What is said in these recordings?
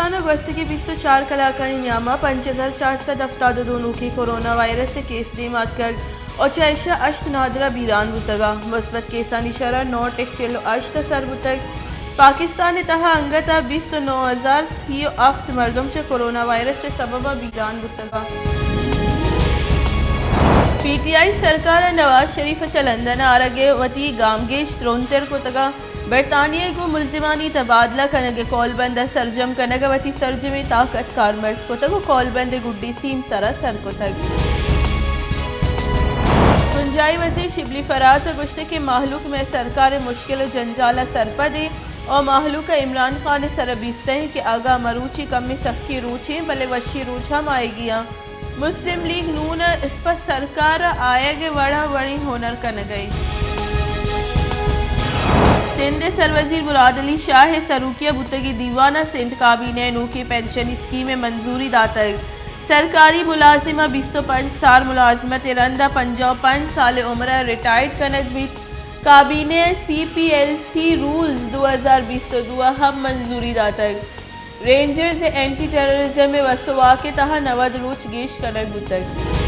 پاکستان گوستگی 24 کلاکانی نیامہ 5472 کی corona virus سے case دیمات کر اور 608 نادرہ بیران بتگا مثبت کیسانی شرح 9.48 سر بتگ پاکستان تہا انگتا 29,037 مردم چے کورونا وائرس سے سببہ بیران بتگا پی ٹی آئی سرکار نواز شریف چلندن آرگے وطی گامگیش ترونتر کو تگا برطانیہ کو ملزمانی تبادلہ کنگ کول بند سرجم کنگ وطی سرجمی طاقت کارمرز کو تگو کول بند گڈی سیم سرا سر کو تگ گنجائی وزیر شبلی فراز گشتے کے محلوق میں سرکار مشکل و جنجالہ سرپا دے اور محلوق عمران خان سربیس سے کہ آگاہ مروچی کمی سخی روچیں بلے وشی روچ ہم آئے گیا مسلم لیگ نون اس پر سرکار آئے گے وڑا وڑی ہونر کن گئی سندھ سروزیر مراد علی شاہ سروکیہ بتگی دیوانہ سندھ کابینہ نو کی پینشن اسکیم منظوری داتر سرکاری ملازمہ 25 سال ملازمت رندہ 55 سال عمرہ ریٹائرڈ کنگ بیت کابینہ سی پی ایل سی رولز 2022 ہم منظوری داتر رینجرز اینٹی ٹیررزم میں وسوا کے تہا 90 روچ گیش کنگ بتگ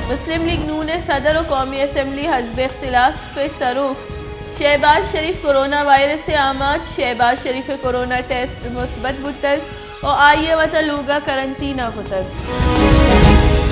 مسلم لیگ نون صدر و قومی اسمبلی حزب اختلاف سروک شہباز شریف کورونا وائرس سے آماد شہباز شریف کورونا ٹیسٹ مثبت بتگ اور آئیے وطا لوگا کرنٹینہ بتگ